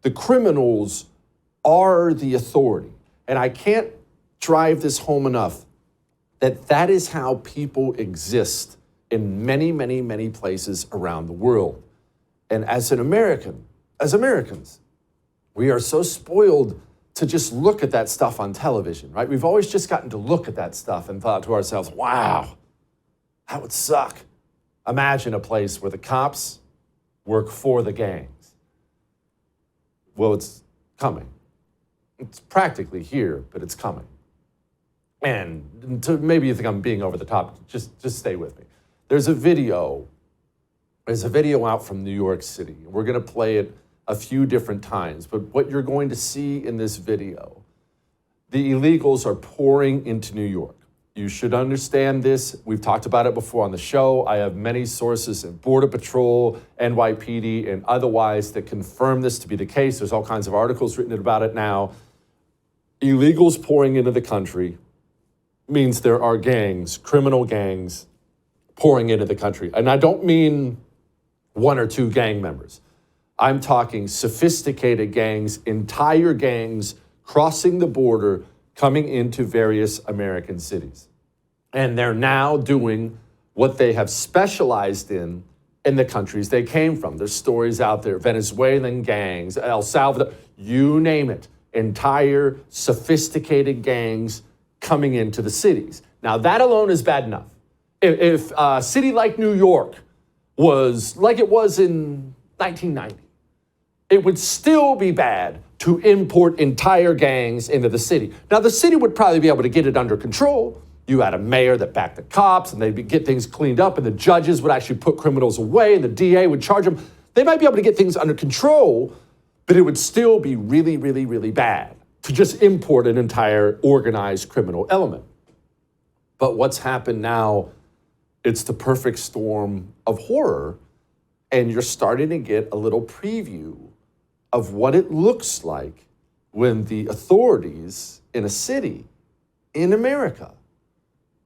The criminals are the authority. And I can't drive this home enough that is how people exist in many, many, many places around the world. And as Americans, we are so spoiled to just look at that stuff on television, right? We've always just gotten to look at that stuff and thought to ourselves, wow, that would suck. Imagine a place where the cops work for the gangs. Well, it's coming. It's practically here, but it's coming. And maybe you think I'm being over the top, just stay with me. There's a video out from New York City. We're gonna play it a few different times, but what you're going to see in this video, the illegals are pouring into New York. You should understand this. We've talked about it before on the show. I have many sources in Border Patrol, NYPD, and otherwise that confirm this to be the case. There's all kinds of articles written about it now. Illegals pouring into the country means there are gangs, criminal gangs, pouring into the country. And I don't mean one or two gang members. I'm talking sophisticated gangs, entire gangs crossing the border, coming into various American cities. And they're now doing what they have specialized in the countries they came from. There's stories out there, Venezuelan gangs, El Salvador, you name it, entire sophisticated gangs coming into the cities. Now that alone is bad enough. If a city like New York was like it was in 1990, it would still be bad to import entire gangs into the city. Now, the city would probably be able to get it under control. You had a mayor that backed the cops, and they'd get things cleaned up, and the judges would actually put criminals away, and the DA would charge them. They might be able to get things under control, but it would still be really, really, really bad to just import an entire organized criminal element. But what's happened now, it's the perfect storm of horror, and you're starting to get a little preview of what it looks like when the authorities in a city in America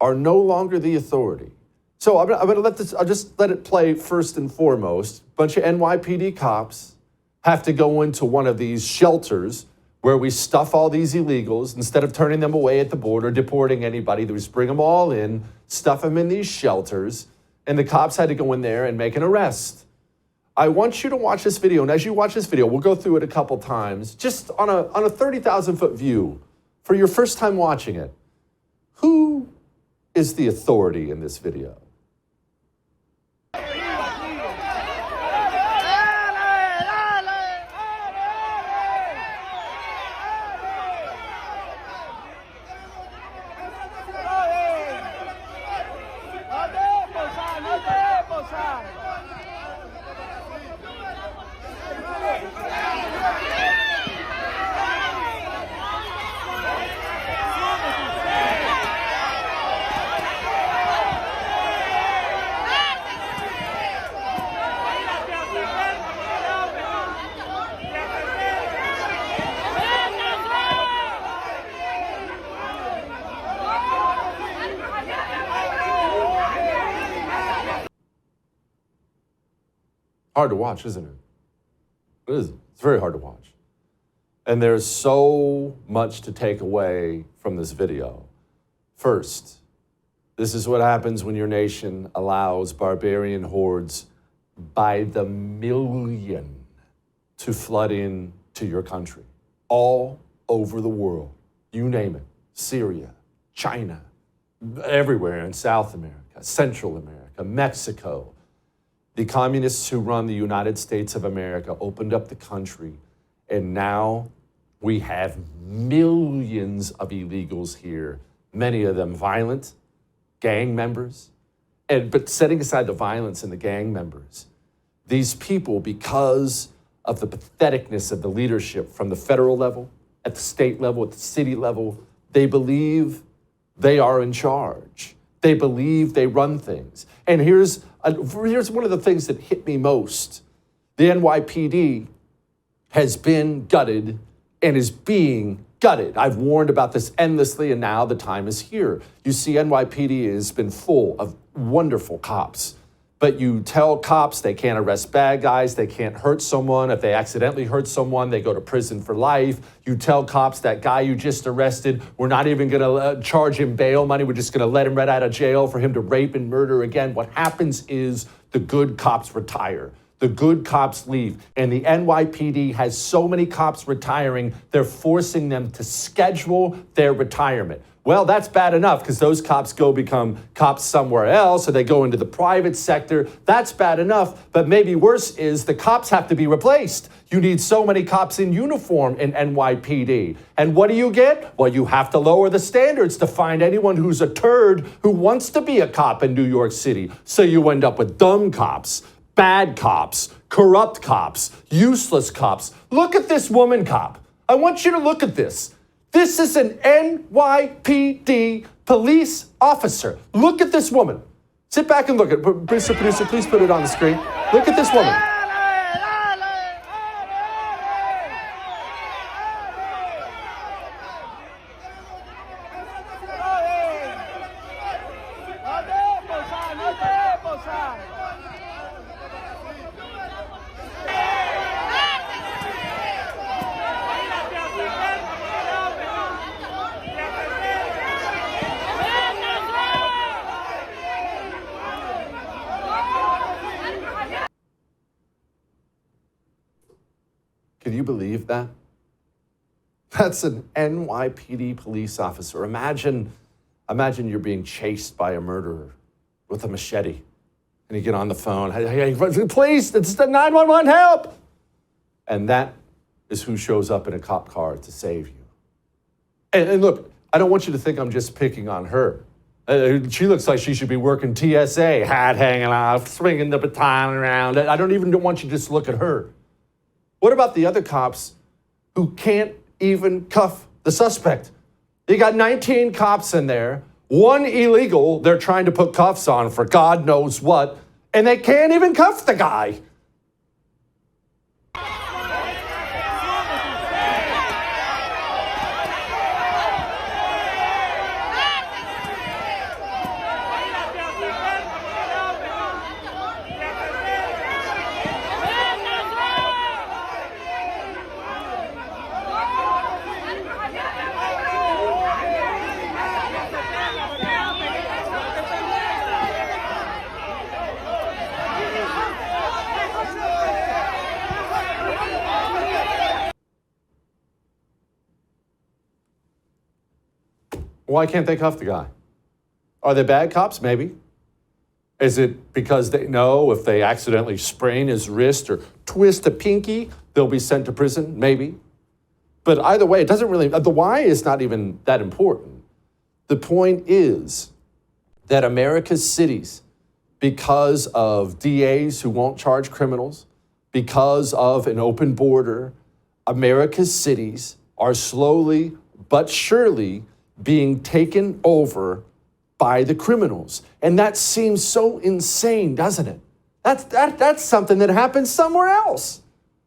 are no longer the authority. So I'm gonna I'll just let it play first and foremost. A bunch of NYPD cops have to go into one of these shelters where we stuff all these illegals. Instead of turning them away at the border, deporting anybody, they just bring them all in, stuff them in these shelters, and the cops had to go in there and make an arrest. I want you to watch this video, and as you watch this video, we'll go through it a couple times, just on a 30,000 foot view, for your first time watching it. Who is the authority in this video? Hard to watch, isn't it? It is. It's very hard to watch. And there's so much to take away from this video. First, this is what happens when your nation allows barbarian hordes by the million to flood in to your country. All over the world. You name it. Syria, China, everywhere in South America, Central America, Mexico. The communists who run the United States of America opened up the country, and now we have millions of illegals here, many of them violent, gang members. But setting aside the violence and the gang members, these people, because of the patheticness of the leadership from the federal level, at the state level, at the city level, they believe they are in charge. They believe they run things. And here's one of the things that hit me most. The NYPD has been gutted and is being gutted. I've warned about this endlessly, and now the time is here. You see, NYPD has been full of wonderful cops, but you tell cops they can't arrest bad guys, they can't hurt someone. If they accidentally hurt someone, they go to prison for life. You tell cops that guy you just arrested, we're not even gonna charge him bail money, we're just gonna let him right out of jail for him to rape and murder again. What happens is the good cops retire. The good cops leave. And the NYPD has so many cops retiring, they're forcing them to schedule their retirement. Well, that's bad enough because those cops go become cops somewhere else or they go into the private sector. That's bad enough. But maybe worse is the cops have to be replaced. You need so many cops in uniform in NYPD. And what do you get? Well, you have to lower the standards to find anyone who's a turd who wants to be a cop in New York City. So you end up with dumb cops, bad cops, corrupt cops, useless cops. Look at this woman cop. I want you to look at this. This is an NYPD police officer. Look at this woman. Sit back and look at it. Producer, please put it on the screen. Look at this woman. Can you believe that? That's an NYPD police officer. Imagine you're being chased by a murderer with a machete. And you get on the phone, hey, please, it's the 911 help. And that is who shows up in a cop car to save you. And look, I don't want you to think I'm just picking on her. She looks like she should be working TSA, hat hanging off, swinging the baton around. I don't even want you to just look at her. What about the other cops who can't even cuff the suspect? You got 19 cops in there, one illegal they're trying to put cuffs on for God knows what, and they can't even cuff the guy. Why can't they cuff the guy? Are they bad cops? Maybe. Is it because they know if they accidentally sprain his wrist or twist a pinky, they'll be sent to prison? Maybe. But either way, it doesn't really, the why is not even that important. The point is that America's cities, because of DAs who won't charge criminals, because of an open border, America's cities are slowly but surely being taken over by the criminals. And that seems so insane, doesn't it? That's something that happens somewhere else.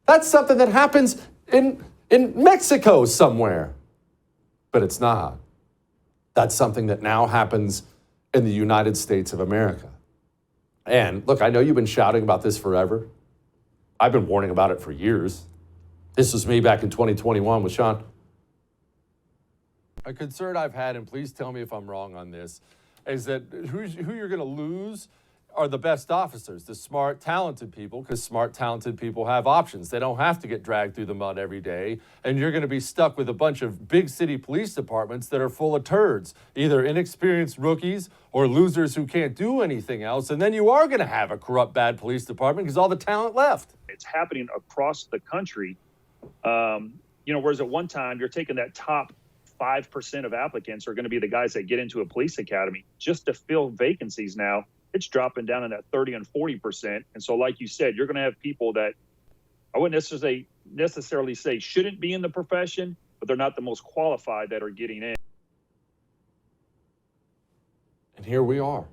That's something that happens in Mexico somewhere. But it's not. That's something that now happens in the United States of America. And look, I know you've been shouting about this forever. I've been warning about it for years. This was me back in 2021 with Sean. A concern I've had, and please tell me if I'm wrong on this, is that who you're going to lose are the best officers, the smart, talented people, because smart, talented people have options. They don't have to get dragged through the mud every day, and you're going to be stuck with a bunch of big city police departments that are full of turds, either inexperienced rookies or losers who can't do anything else, and then you are going to have a corrupt, bad police department because all the talent left. It's happening across the country. Whereas at one time, you're taking that top 5% of applicants are going to be the guys that get into a police academy just to fill vacancies. Now it's dropping down in that 30 and 40%. And so, like you said, you're going to have people that I wouldn't necessarily say shouldn't be in the profession, but they're not the most qualified that are getting in. And here we are.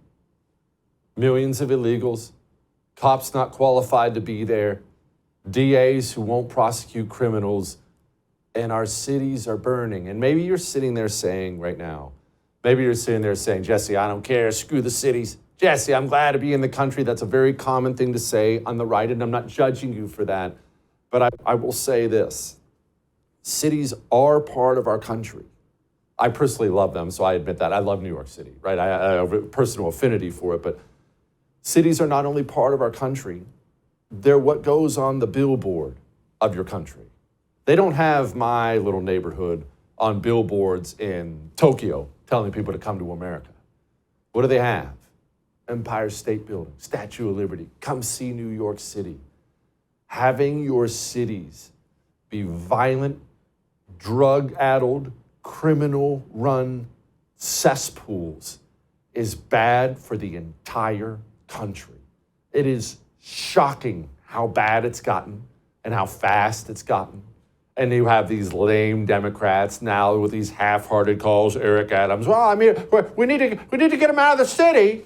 Millions of illegals, cops not qualified to be there, DAs who won't prosecute criminals, and our cities are burning. And maybe you're sitting there saying right now, Jesse, I don't care, screw the cities. Jesse, I'm glad to be in the country. That's a very common thing to say on the right, and I'm not judging you for that. But I will say this. Cities are part of our country. I personally love them, so I admit that. I love New York City, right? I have a personal affinity for it, but cities are not only part of our country, they're what goes on the billboard of your country. They don't have my little neighborhood on billboards in Tokyo telling people to come to America. What do they have? Empire State Building, Statue of Liberty, come see New York City. Having your cities be violent, drug-addled, criminal-run cesspools is bad for the entire country. It is shocking how bad it's gotten and how fast it's gotten. And you have these lame Democrats now with these half-hearted calls, Eric Adams. Well, I mean, we need to get him out of the city.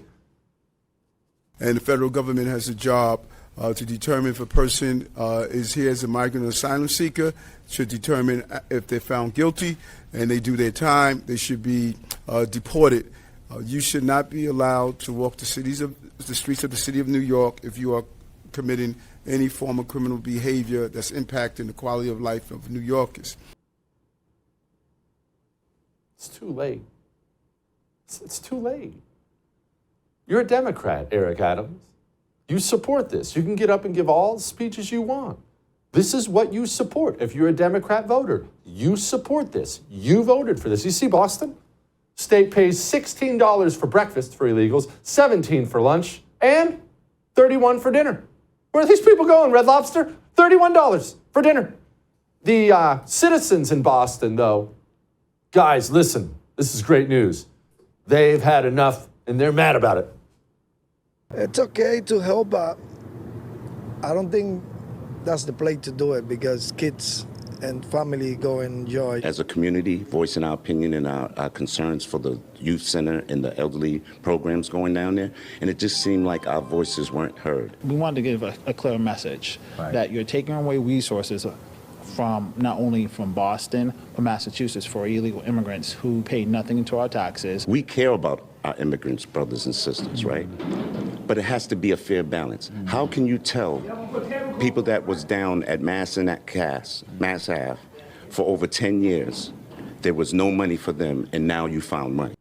And the federal government has a job to determine if a person is here as a migrant or asylum seeker, should determine if they're found guilty and they do their time, they should be deported. You should not be allowed to walk the streets of the city of New York if you are committing any form of criminal behavior that's impacting the quality of life of New Yorkers. It's too late. It's too late. You're a Democrat, Eric Adams. You support this. You can get up and give all the speeches you want. This is what you support. If you're a Democrat voter, you support this. You voted for this. You see Boston? State pays $16 for breakfast for illegals, $17 for lunch, and $31 for dinner. Where are these people going, Red Lobster? $31 for dinner. The citizens in Boston, though, guys, listen, this is great news. They've had enough, and they're mad about it. It's okay to help, but I don't think that's the place to do it because kids and family go and enjoy. As a community, voicing our opinion and our concerns for the youth center and the elderly programs going down there, and it just seemed like our voices weren't heard. We wanted to give a clear message that you're taking away resources from not only from Boston, but Massachusetts for illegal immigrants who pay nothing into our taxes. We care about our immigrants, brothers and sisters, right? But it has to be a fair balance. How can you tell people that was down at Mass and at Mass Ave for over 10 years, there was no money for them, and now you found money?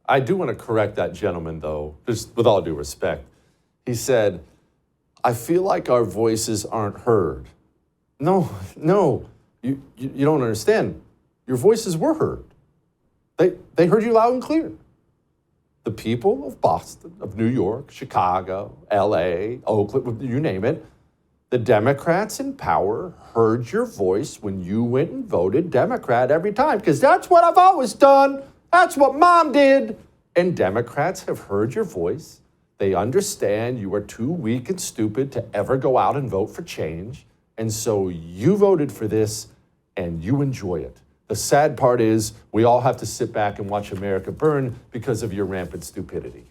I do want to correct that gentleman, though, just with all due respect. He said, I feel like our voices aren't heard. No, you don't understand. Your voices were heard. They heard you loud and clear. The people of Boston, of New York, Chicago, LA, Oakland, you name it, the Democrats in power heard your voice when you went and voted Democrat every time, because that's what I've always done. That's what Mom did. And Democrats have heard your voice. They understand you are too weak and stupid to ever go out and vote for change. And so you voted for this and you enjoy it. The sad part is we all have to sit back and watch America burn because of your rampant stupidity.